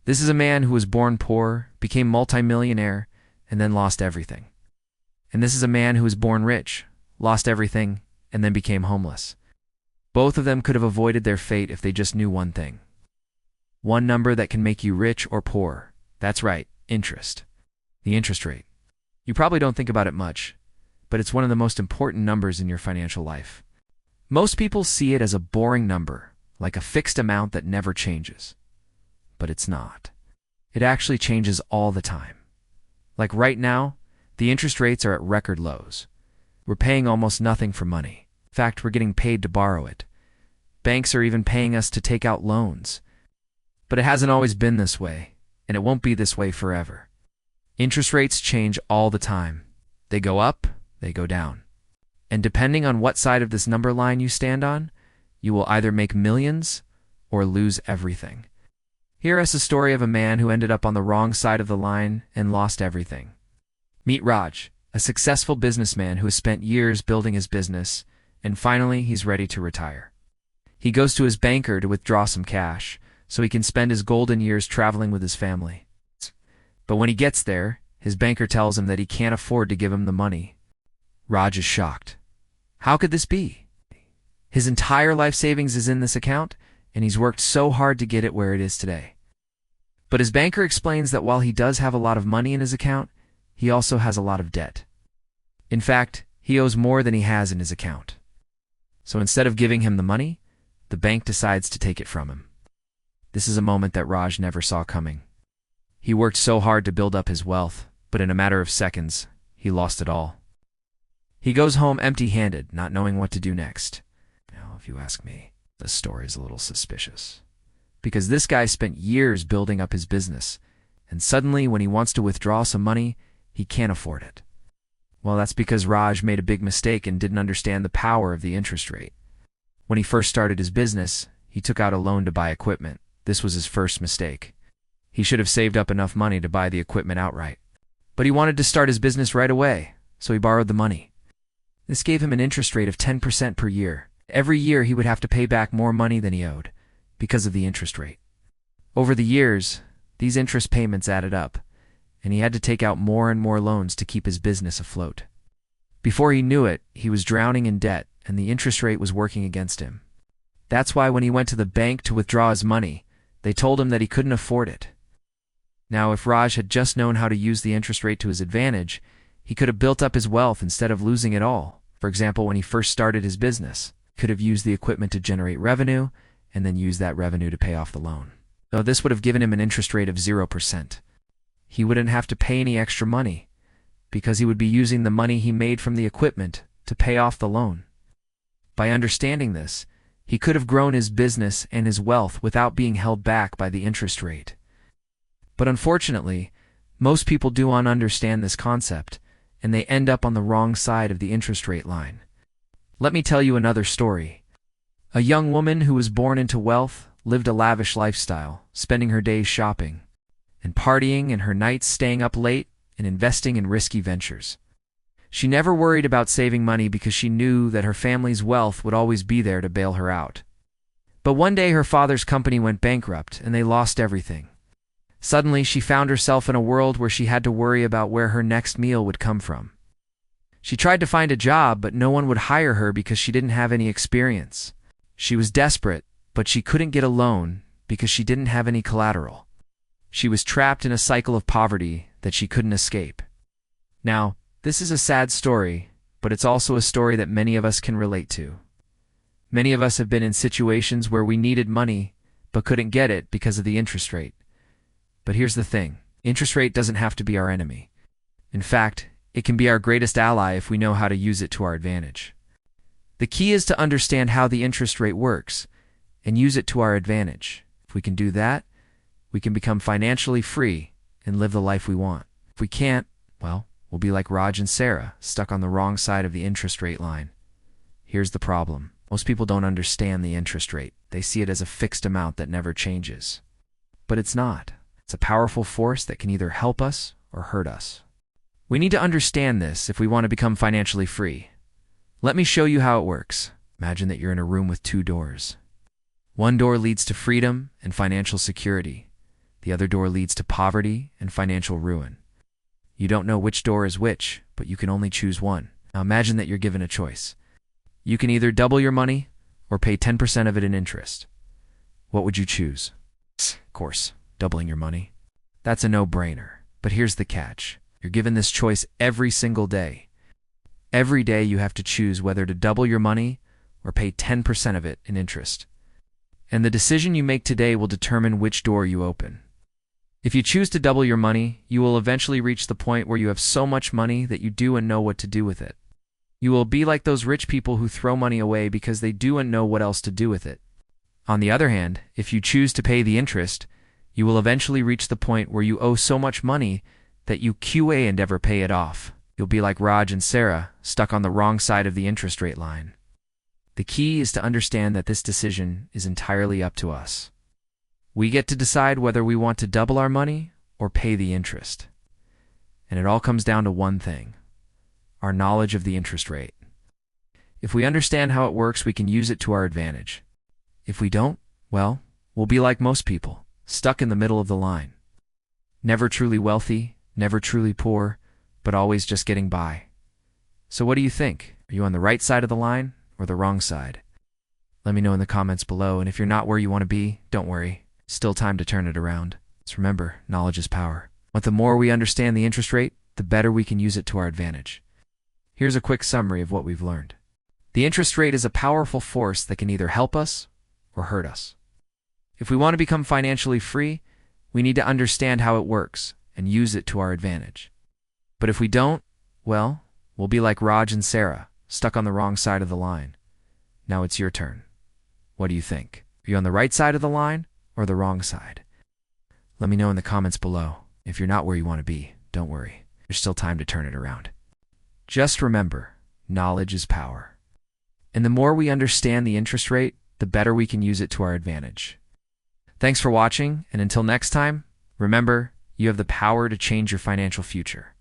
This is a man who was born poor, became multimillionaire, and then lost everything. And this is a man who was born rich, lost everything, and then became homeless. Both of them could have avoided their fate if they just knew one thing. One number that can make you rich or poor. That's right, interest. The interest rate. You probably don't think about it much, but it's one of the most important numbers in your financial life. Most people see it as a boring number, like a fixed amount that never changes. But it's not. It actually changes all the time. Like right now, the interest rates are at record lows. We're paying almost nothing for money. In fact, we're getting paid to borrow it. Banks are even paying us to take out loans. But it hasn't always been this way, and it won't be this way forever. Interest rates change all the time. They go up, they go down. And depending on what side of this number line you stand on, you will either make millions or lose everything. Here is a story of a man who ended up on the wrong side of the line and lost everything. Meet Raj, a successful businessman who has spent years building his business, and finally he's ready to retire. He goes to his banker to withdraw some cash, so he can spend his golden years traveling with his family. But when he gets there, his banker tells him that he can't afford to give him the money. Raj is shocked. How could this be? His entire life savings is in this account, and he's worked so hard to get it where it is today. But his banker explains that while he does have a lot of money in his account, he also has a lot of debt. In fact, he owes more than he has in his account. So instead of giving him the money, the bank decides to take it from him. This is a moment that Raj never saw coming. He worked so hard to build up his wealth, but in a matter of seconds, he lost it all. He goes home empty-handed, not knowing what to do next. Now, if you ask me, this story is a little suspicious. Because this guy spent years building up his business, and suddenly when he wants to withdraw some money, he can't afford it. Well, that's because Raj made a big mistake and didn't understand the power of the interest rate. When he first started his business, he took out a loan to buy equipment. This was his first mistake. He should have saved up enough money to buy the equipment outright. But he wanted to start his business right away, so he borrowed the money. This gave him an interest rate of 10% per year. Every year he would have to pay back more money than he owed, because of the interest rate. Over the years, these interest payments added up, and he had to take out more and more loans to keep his business afloat. Before he knew it, he was drowning in debt, and the interest rate was working against him. That's why when he went to the bank to withdraw his money, they told him that he couldn't afford it. Now, if Raj had just known how to use the interest rate to his advantage, he could have built up his wealth instead of losing it all. For example, when he first started his business, he could have used the equipment to generate revenue, and then use that revenue to pay off the loan. So this would have given him an interest rate of 0%. He wouldn't have to pay any extra money, because he would be using the money he made from the equipment to pay off the loan. By understanding this, he could have grown his business and his wealth without being held back by the interest rate. But unfortunately, most people do not understand this concept, and they end up on the wrong side of the interest rate line. Let me tell you another story. A young woman who was born into wealth lived a lavish lifestyle, spending her days shopping and partying and her nights staying up late and investing in risky ventures. She never worried about saving money because she knew that her family's wealth would always be there to bail her out. But one day her father's company went bankrupt and they lost everything. Suddenly she found herself in a world where she had to worry about where her next meal would come from. She tried to find a job, but no one would hire her because she didn't have any experience. She was desperate, but she couldn't get a loan because she didn't have any collateral. She was trapped in a cycle of poverty that she couldn't escape. Now, this is a sad story, but it's also a story that many of us can relate to. Many of us have been in situations where we needed money, but couldn't get it because of the interest rate. But here's the thing, interest rate doesn't have to be our enemy. In fact, it can be our greatest ally if we know how to use it to our advantage. The key is to understand how the interest rate works and use it to our advantage. If we can do that, we can become financially free and live the life we want. If we can't, well, we'll be like Raj and Sarah, stuck on the wrong side of the interest rate line. Here's the problem. Most people don't understand the interest rate. They see it as a fixed amount that never changes. But it's not. It's a powerful force that can either help us or hurt us. We need to understand this if we want to become financially free. Let me show you how it works. Imagine that you're in a room with two doors. One door leads to freedom and financial security. The other door leads to poverty and financial ruin. You don't know which door is which, but you can only choose one. Now imagine that you're given a choice. You can either double your money or pay 10% of it in interest. What would you choose? Of course, doubling your money. That's a no-brainer. But here's the catch. You're given this choice every single day. Every day you have to choose whether to double your money or pay 10% of it in interest. And the decision you make today will determine which door you open. If you choose to double your money, you will eventually reach the point where you have so much money that you do and know what to do with it. You will be like those rich people who throw money away because they do and know what else to do with it. On the other hand, if you choose to pay the interest, you will eventually reach the point where you owe so much money that you QA and never pay it off. You'll be like Raj and Sarah, stuck on the wrong side of the interest rate line. The key is to understand that this decision is entirely up to us. We get to decide whether we want to double our money or pay the interest. And it all comes down to one thing: our knowledge of the interest rate. If we understand how it works, we can use it to our advantage. If we don't, well, we'll be like most people, stuck in the middle of the line. Never truly wealthy, never truly poor, but always just getting by. So what do you think? Are you on the right side of the line or the wrong side? Let me know in the comments below, and if you're not where you want to be, don't worry. Still time to turn it around. Just remember, knowledge is power. But the more we understand the interest rate, the better we can use it to our advantage. Here's a quick summary of what we've learned. The interest rate is a powerful force that can either help us or hurt us. If we want to become financially free, we need to understand how it works and use it to our advantage. But if we don't, well, we'll be like Raj and Sarah, stuck on the wrong side of the line. Now it's your turn. What do you think? Are you on the right side of the line or the wrong side? Let me know in the comments below. If you're not where you want to be, don't worry. There's still time to turn it around. Just remember, knowledge is power. And the more we understand the interest rate, the better we can use it to our advantage. Thanks for watching, and until next time, remember, you have the power to change your financial future.